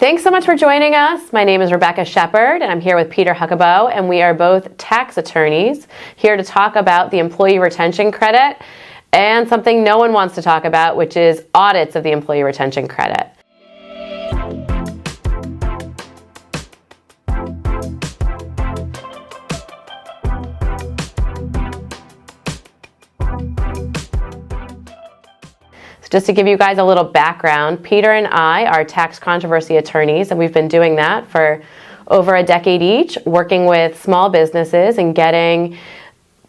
Thanks so much for joining us. My name is Rebecca Sheppard, and I'm here with Peter Haukebo, and we are both tax attorneys here to talk about the Employee Retention Credit and something no one wants to talk about, which is audits of the Employee Retention Credit. Just to give you guys a little background, Peter and I are tax controversy attorneys, and we've been doing that for over a decade each, working with small businesses and getting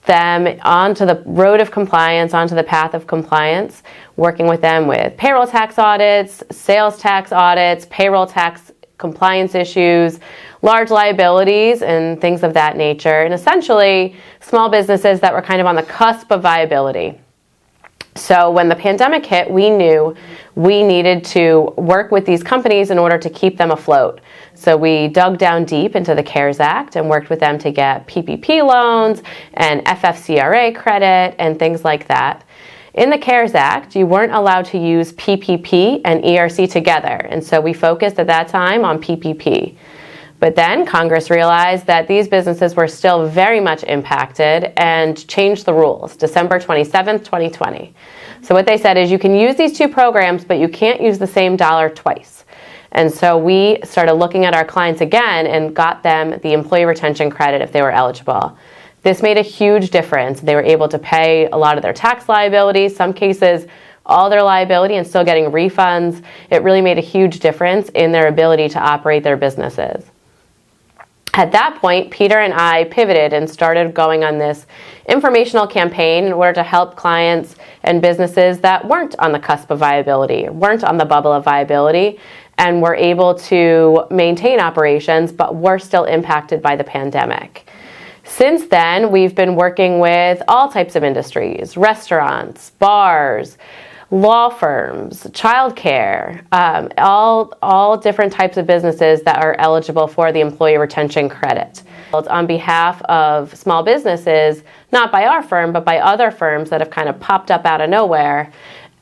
them onto the road of compliance, onto the path of compliance, working with them with payroll tax audits, sales tax audits, payroll tax compliance issues, large liabilities, and things of that nature, and essentially small businesses that were kind of on the cusp of viability. So when the pandemic hit, we knew we needed to work with these companies in order to keep them afloat. So we dug down deep into the CARES Act and worked with them to get PPP loans and FFCRA credit and things like that. In the CARES Act, you weren't allowed to use PPP and ERC together, and so we focused at that time on PPP. But then Congress realized that these businesses were still very much impacted and changed the rules, December 27th, 2020. So what they said is you can use these two programs, but you can't use the same dollar twice. And so we started looking at our clients again and got them the Employee Retention Credit if they were eligible. This made a huge difference. They were able to pay a lot of their tax liabilities, some cases all their liability, and still getting refunds. It really made a huge difference in their ability to operate their businesses. At that point, Peter and I pivoted and started going on this informational campaign in order to help clients and businesses that weren't on the cusp of viability, weren't on the bubble of viability, and were able to maintain operations, but were still impacted by the pandemic. Since then, we've been working with all types of industries, restaurants, bars, law firms, childcare, all different types of businesses that are eligible for the Employee Retention Credit. On behalf of small businesses, not by our firm, but by other firms that have kind of popped up out of nowhere,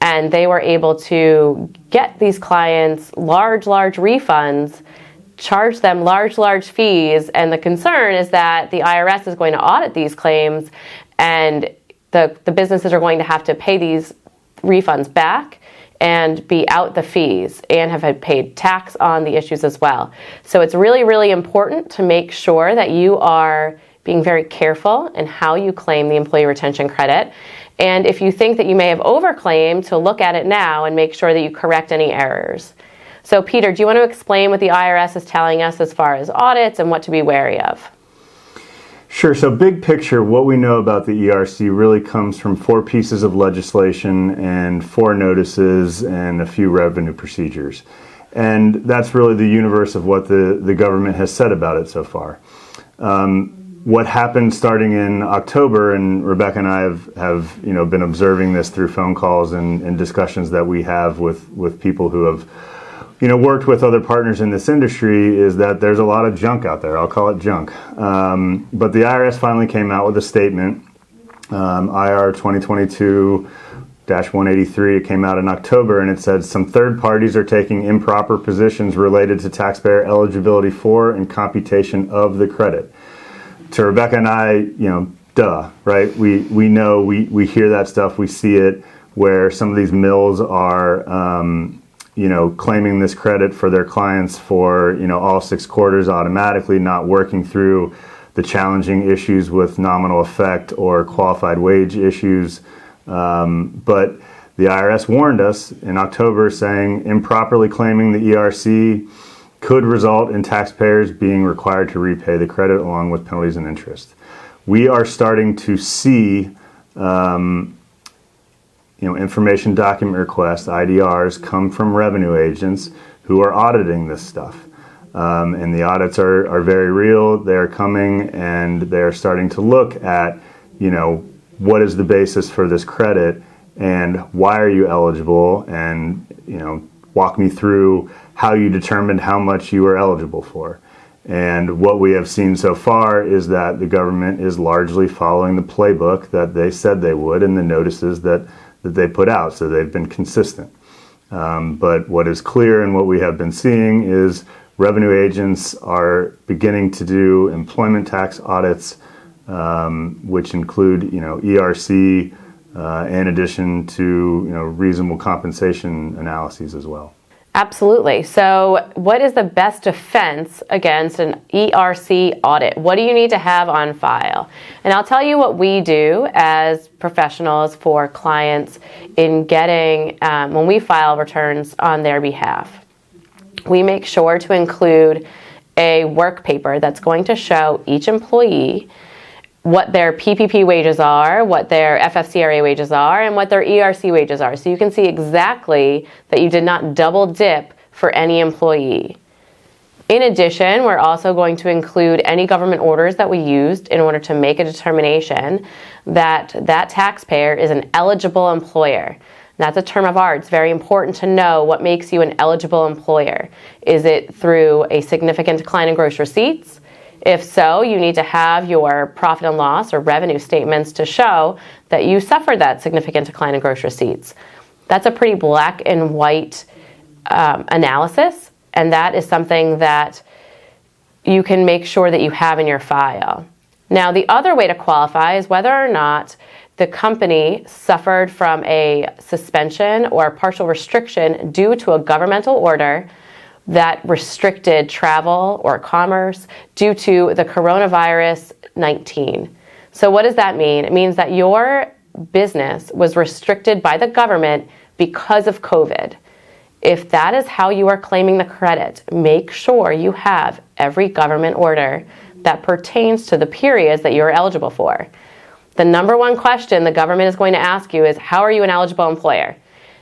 and they were able to get these clients large refunds, charge them large fees, and the concern is that the IRS is going to audit these claims, and the businesses are going to have to pay these refunds back and be out the fees and have had paid tax on the issues as well. So it's really important to make sure that you are being very careful in how you claim the Employee Retention Credit. And if you think that you may have overclaimed, to look at it now and make sure that you correct any errors. So Peter, do you want to explain what the IRS is telling us as far as audits and what to be wary of? Sure. So big picture, what we know about the ERC really comes from 4 pieces of legislation and 4 notices and a few revenue procedures. And that's really the universe of what the government has said about it so far. What happened starting in October, and Rebecca and I have been observing this through phone calls and discussions that we have with people who have worked with other partners in this industry, is that there's a lot of junk out there. I'll call it junk. But the IRS finally came out with a statement, IR 2022-183. It came out in October, and it said some third parties are taking improper positions related to taxpayer eligibility for and computation of the credit. To Rebecca and I, duh, right? We know, we hear that stuff, we see it, where some of these mills are claiming this credit for their clients for, all 6 quarters automatically, not working through the challenging issues with nominal effect or qualified wage issues. But the IRS warned us in October, saying improperly claiming the ERC could result in taxpayers being required to repay the credit along with penalties and interest. We are starting to see information document requests, IDRs, come from revenue agents who are auditing this stuff. And the audits are very real. They're coming, and they're starting to look at, what is the basis for this credit and why are you eligible, and, walk me through how you determined how much you are eligible for. And what we have seen so far is that the government is largely following the playbook that they said they would in the notices that they put out, so they've been consistent. But what is clear and what we have been seeing is revenue agents are beginning to do employment tax audits, which include, ERC, in addition to, reasonable compensation analyses as well. Absolutely. So what is the best defense against an ERC audit? What do you need to have on file? And I'll tell you what we do as professionals for clients in getting, when we file returns on their behalf. We make sure to include a work paper that's going to show each employee what their PPP wages are, what their FFCRA wages are, and what their ERC wages are. So you can see exactly that you did not double dip for any employee. In addition, we're also going to include any government orders that we used in order to make a determination that that taxpayer is an eligible employer. That's a term of art. It's very important to know what makes you an eligible employer. Is it through a significant decline in gross receipts? If so, you need to have your profit and loss or revenue statements to show that you suffered that significant decline in gross receipts. That's a pretty black and white analysis, and that is something that you can make sure that you have in your file. Now, the other way to qualify is whether or not the company suffered from a suspension or partial restriction due to a governmental order that restricted travel or commerce due to the coronavirus 19. So what does that mean? It means that your business was restricted by the government because of COVID. If that is how you are claiming the credit, make sure you have every government order that pertains to the periods that you're eligible for. The number one question the government is going to ask you is, how are you an eligible employer?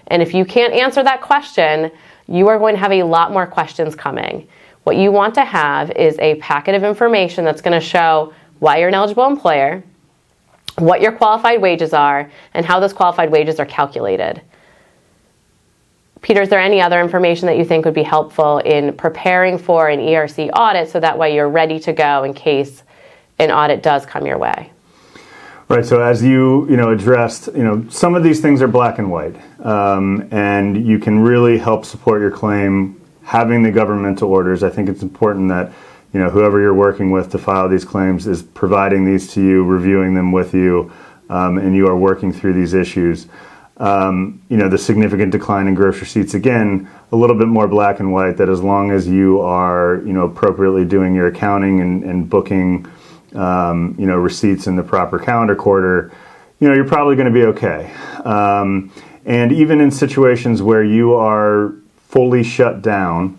And if you can't answer that question, you are going to have a lot more questions coming. What you want to have is a packet of information that's going to show why you're an eligible employer, what your qualified wages are, and how those qualified wages are calculated. Peter, is there any other information that you think would be helpful in preparing for an ERC audit so that way you're ready to go in case an audit does come your way? Right. So as you addressed, some of these things are black and white, and you can really help support your claim having the governmental orders. I think it's important that whoever you're working with to file these claims is providing these to you, reviewing them with you, and you are working through these issues. The significant decline in gross receipts, again, a little bit more black and white. That as long as you are appropriately doing your accounting and booking receipts in the proper calendar quarter, you're probably going to be okay. And even in situations where you are fully shut down,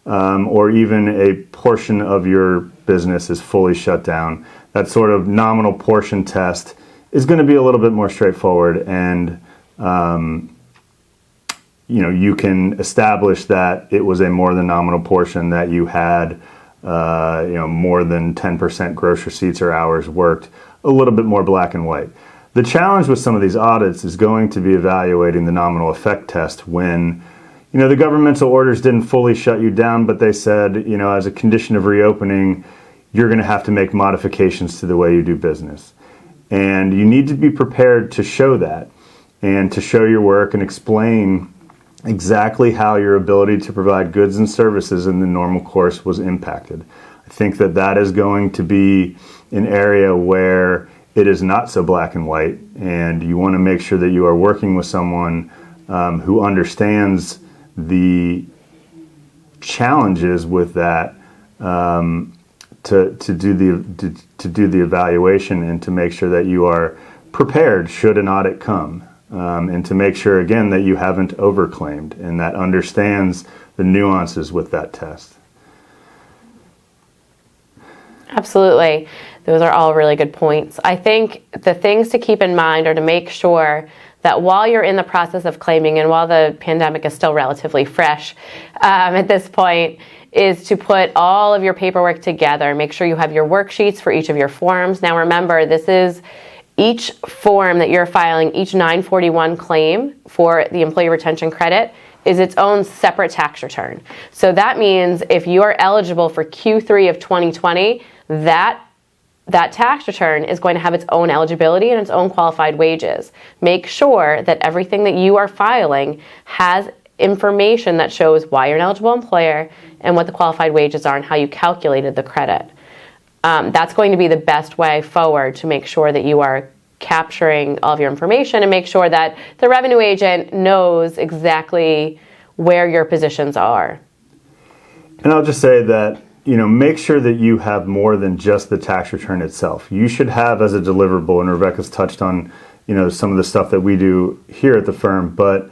or even a portion of your business is fully shut down, that sort of nominal portion test is going to be a little bit more straightforward, and you can establish that it was a more than nominal portion, that you had more than 10% gross receipts or hours worked, a little bit more black and white. The challenge with some of these audits is going to be evaluating the nominal effect test when, the governmental orders didn't fully shut you down, but they said, as a condition of reopening, you're going to have to make modifications to the way you do business. And you need to be prepared to show that and to show your work and explain exactly how your ability to provide goods and services in the normal course was impacted. I think that is going to be an area where it is not so black and white, and you want to make sure that you are working with someone who understands the challenges with that, to do the evaluation and to make sure that you are prepared should an audit come. And to make sure, again, that you haven't overclaimed and that understands the nuances with that test. Absolutely. Those are all really good points. I think the things to keep in mind are to make sure that while you're in the process of claiming, and while the pandemic is still relatively fresh at this point, is to put all of your paperwork together. Make sure you have your worksheets for each of your forms. Now remember, this is each form that you're filing, each 941 claim for the employee retention credit is its own separate tax return. So that means if you are eligible for Q3 of 2020, that tax return is going to have its own eligibility and its own qualified wages. Make sure that everything that you are filing has information that shows why you're an eligible employer and what the qualified wages are and how you calculated the credit. That's going to be the best way forward to make sure that you are capturing all of your information and make sure that the revenue agent knows exactly where your positions are. And I'll just say that, make sure that you have more than just the tax return itself. You should have as a deliverable, and Rebecca's touched on, some of the stuff that we do here at the firm, but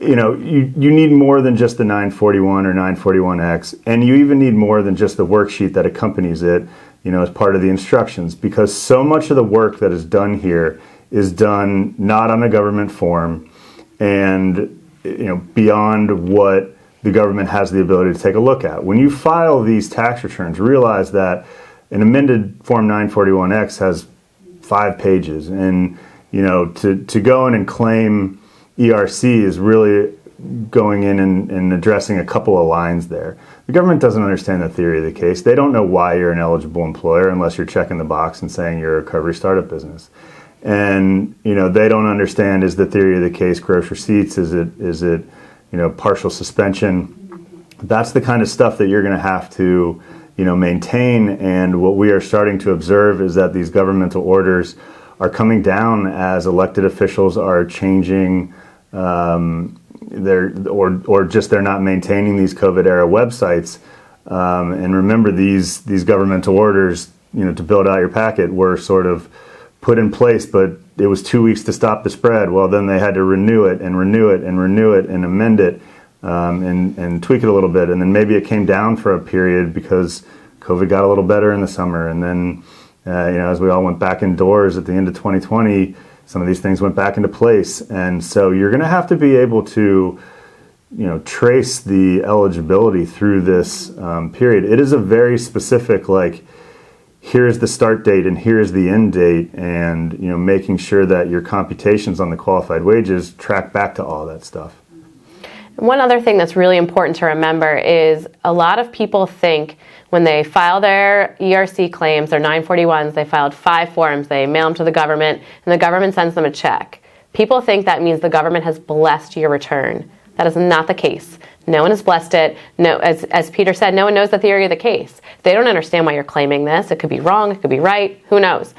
you need more than just the 941 or 941X, and you even need more than just the worksheet that accompanies it, as part of the instructions, because so much of the work that is done here is done not on a government form and, beyond what the government has the ability to take a look at. When you file these tax returns, realize that an amended Form 941X has 5 pages, and, to go in and claim ERC is really going in and addressing a couple of lines there. The government doesn't understand the theory of the case. They don't know why you're an eligible employer unless you're checking the box and saying you're a recovery startup business. And, they don't understand, is the theory of the case gross receipts? Is it partial suspension? That's the kind of stuff that you're going to have to, maintain. And what we are starting to observe is that these governmental orders are coming down as elected officials are changing they're not maintaining these COVID era websites. And remember, these governmental orders, to build out your packet were sort of put in place, but it was 2 weeks to stop the spread. Well, then they had to renew it and renew it and renew it and amend it and tweak it a little bit. And then maybe it came down for a period because COVID got a little better in the summer. And then, as we all went back indoors at the end of 2020, some of these things went back into place. And so you're going to have to be able to, trace the eligibility through this period. It is a very specific, here's the start date and here's the end date, and, making sure that your computations on the qualified wages track back to all that stuff. One other thing that's really important to remember is a lot of people think when they file their ERC claims, their 941s, they filed 5 forms, they mail them to the government, and the government sends them a check. People think that means the government has blessed your return. That is not the case. No one has blessed it. No, as Peter said, no one knows the theory of the case. They don't understand why you're claiming this. It could be wrong, it could be right, who knows?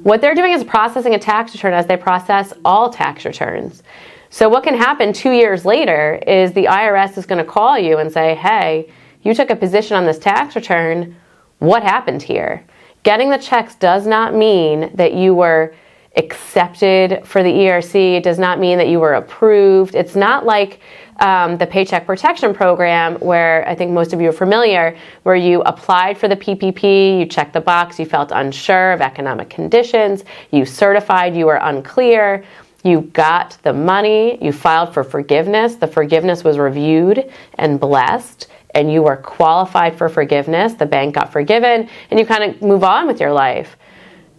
What they're doing is processing a tax return as they process all tax returns. So what can happen 2 years later is the IRS is going to call you and say, hey, you took a position on this tax return. What happened here? Getting the checks does not mean that you were accepted for the ERC. It does not mean that you were approved. It's not like the Paycheck Protection Program, where I think most of you are familiar, where you applied for the PPP, you checked the box, you felt unsure of economic conditions, you certified you were unclear, you got the money, you filed for forgiveness, the forgiveness was reviewed and blessed, and you were qualified for forgiveness, the bank got forgiven, and you kind of move on with your life.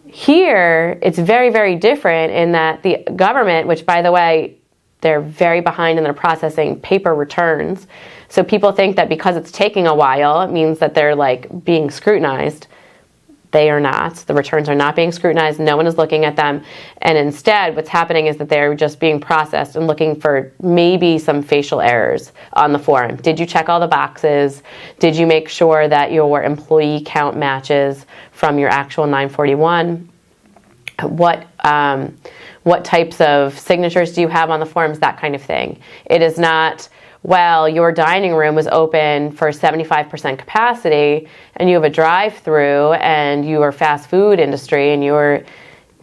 Here, it's very, very different in that the government, which by the way, they're very behind in their processing paper returns. So people think that because it's taking a while, it means that they're being scrutinized. They are not. The returns are not being scrutinized. No one is looking at them. And instead, what's happening is that they're just being processed and looking for maybe some facial errors on the form. Did you check all the boxes? Did you make sure that your employee count matches from your actual 941? What types of signatures do you have on the forms? That kind of thing. It is not, well, your dining room was open for 75% capacity and you have a drive-through and you are fast food industry and you're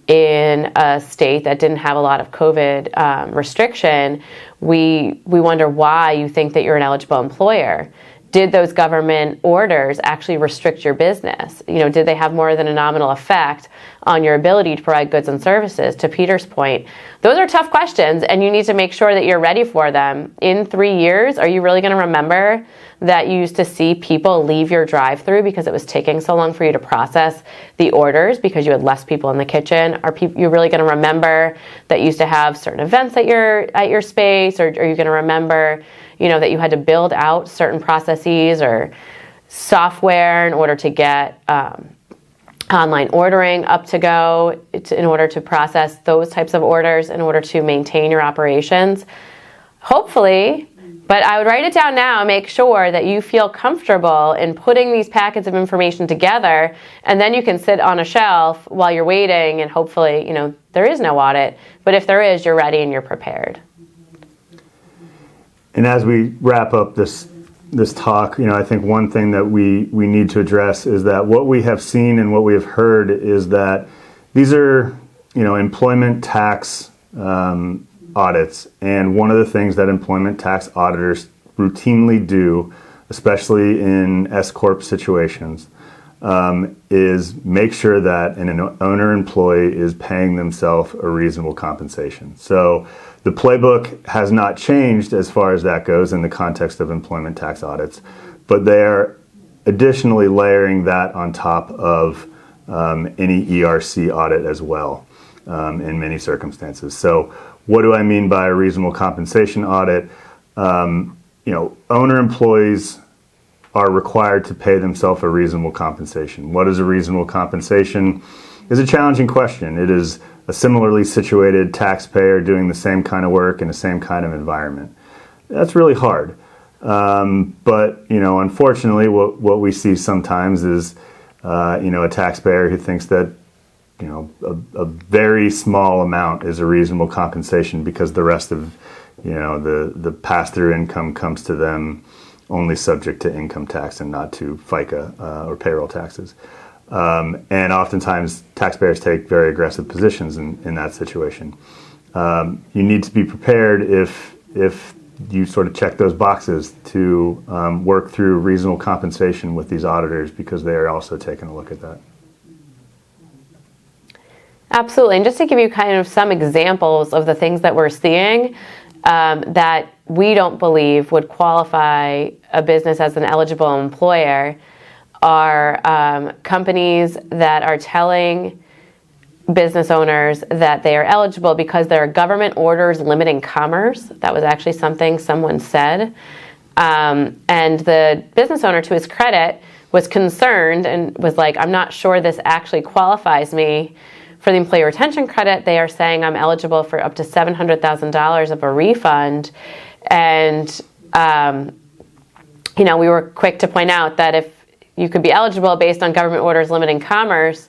in a state that didn't have a lot of COVID restriction. We wonder why you think that you're an eligible employer. Did those government orders actually restrict your business? Did they have more than a nominal effect on your ability to provide goods and services? To Peter's point, those are tough questions, and you need to make sure that you're ready for them. In 3 years, are you really going to remember that you used to see people leave your drive-through because it was taking so long for you to process the orders because you had less people in the kitchen? Are you really going to remember that you used to have certain events at your space? Or are you going to remember that you had to build out certain processes or software in order to get online ordering up to go in order to process those types of orders in order to maintain your operations? Hopefully, But I would write it down now, make sure that you feel comfortable in putting these packets of information together, and then you can sit on a shelf while you're waiting, and hopefully, there is no audit. But if there is, you're ready and you're prepared. And as we wrap up this talk, I think one thing that we need to address is that what we have seen and what we have heard is that these are, employment tax audits. And one of the things that employment tax auditors routinely do, especially in S-corp situations, is make sure that an owner-employee is paying themselves a reasonable compensation. So the playbook has not changed as far as that goes in the context of employment tax audits, but they are additionally layering that on top of any ERC audit as well in many circumstances. So what do I mean by a reasonable compensation audit? Owner employees are required to pay themselves a reasonable compensation. What is a reasonable compensation is a challenging question. It is a similarly situated taxpayer doing the same kind of work in the same kind of environment. That's really hard. But unfortunately, what we see sometimes is a taxpayer who thinks that a very small amount is a reasonable compensation because the rest of the pass-through income comes to them only subject to income tax and not to FICA or payroll taxes. And oftentimes taxpayers take very aggressive positions in that situation. You need to be prepared if you sort of check those boxes to work through reasonable compensation with these auditors, because they are also taking a look at that. Absolutely. And just to give you kind of some examples of the things that we're seeing that we don't believe would qualify a business as an eligible employer are companies that are telling business owners that they are eligible because there are government orders limiting commerce. That was actually something someone said. And the business owner, to his credit, was concerned and was like, I'm not sure this actually qualifies me for the employee retention credit. They are saying I'm eligible for up to $700,000 of a refund. And, we were quick to point out that if you could be eligible based on government orders limiting commerce,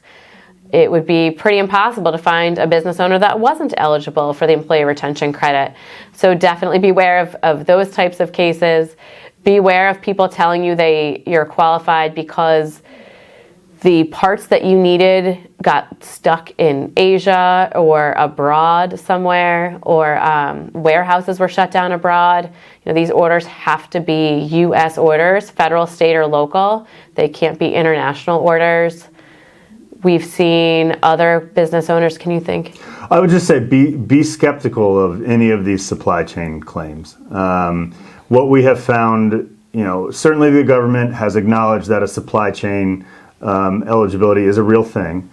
it would be pretty impossible to find a business owner that wasn't eligible for the employee retention credit. So definitely beware of those types of cases. Beware of people telling you you're qualified because the parts that you needed got stuck in Asia or abroad somewhere, or warehouses were shut down abroad. These orders have to be U.S. orders, federal, state, or local. They can't be international orders. We've seen other business owners. Can you think? I would just say be skeptical of any of these supply chain claims. What we have found, certainly the government has acknowledged that a supply chain eligibility is a real thing.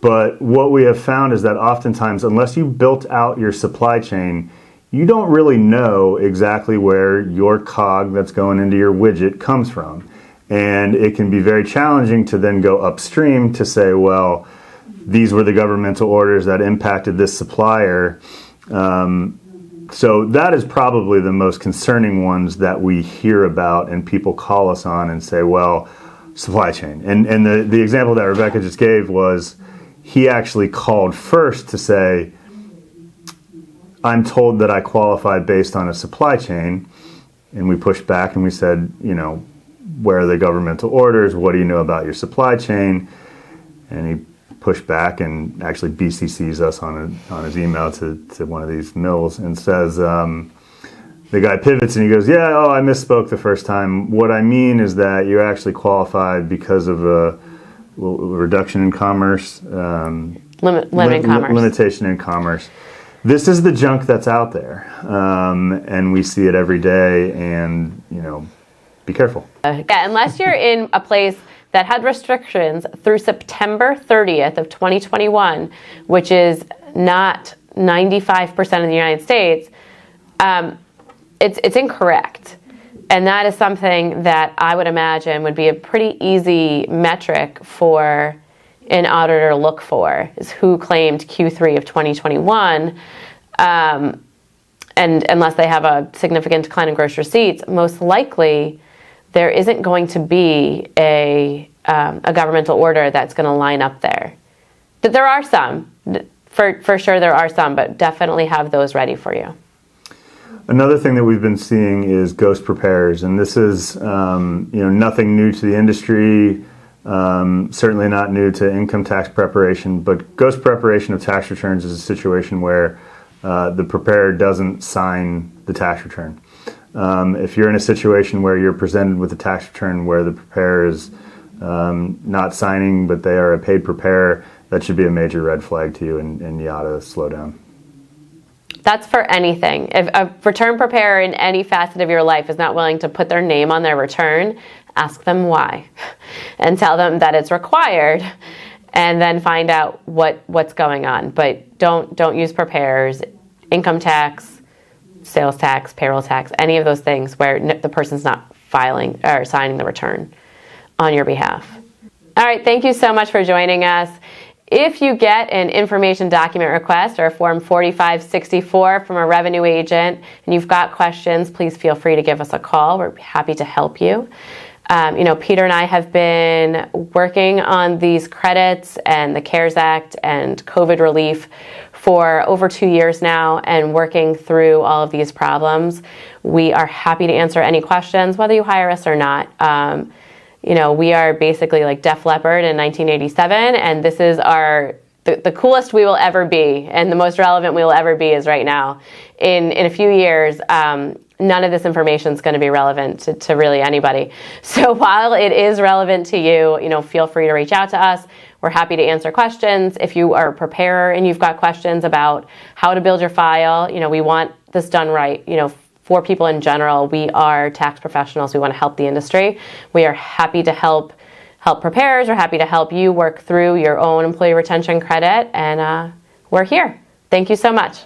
But what we have found is that oftentimes, unless you built out your supply chain, you don't really know exactly where your cog that's going into your widget comes from. And it can be very challenging to then go upstream to say, well, these were the governmental orders that impacted this supplier. So that is probably the most concerning ones that we hear about and people call us on and say, well, supply chain. And the example that Rebecca just gave was he actually called first to say, I'm told that I qualify based on a supply chain. And we pushed back and we said, where are the governmental orders? What do you know about your supply chain? And he pushed back and actually BCCs us on his email to one of these mills and says, the guy pivots and he goes, I misspoke the first time. What I mean is that you're actually qualified because of a reduction in commerce. Limiting commerce. Limitation in commerce. This is the junk that's out there. And we see it every day, and, be careful. Unless you're in a place that had restrictions through September 30th of 2021, which is not 95% of the United States, it's incorrect. And that is something that I would imagine would be a pretty easy metric for an auditor to look for, is who claimed Q3 of 2021. and unless they have a significant decline in gross receipts, most likely there isn't going to be a governmental order that's going to line up there. But there are some. For sure there are some, but definitely have those ready for you. Another thing that we've been seeing is ghost preparers, and this is nothing new to the industry, certainly not new to income tax preparation, but ghost preparation of tax returns is a situation where the preparer doesn't sign the tax return. If you're in a situation where you're presented with a tax return where the preparer is not signing, but they are a paid preparer, that should be a major red flag to you, and you ought to slow down. That's for anything. If a return preparer in any facet of your life is not willing to put their name on their return, ask them why and tell them that it's required, and then find out what's going on. But don't use preparers, income tax, sales tax, payroll tax, any of those things where the person's not filing or signing the return on your behalf. All right, thank you so much for joining us. If you get an information document request or a Form 4564 from a revenue agent and you've got questions, please feel free to give us a call. We're happy to help you. Peter and I have been working on these credits and the CARES Act and COVID relief for over 2 years now and working through all of these problems. We are happy to answer any questions, whether you hire us or not. We are basically like Def Leppard in 1987, and this is the coolest we will ever be, and the most relevant we will ever be is right now. In a few years, none of this information is going to be relevant to really anybody. So while it is relevant to you, feel free to reach out to us. We're happy to answer questions. If you are a preparer and you've got questions about how to build your file, we want this done right. For people in general, we are tax professionals. We want to help the industry. We are happy to help preparers. We're happy to help you work through your own employee retention credit, and we're here. Thank you so much.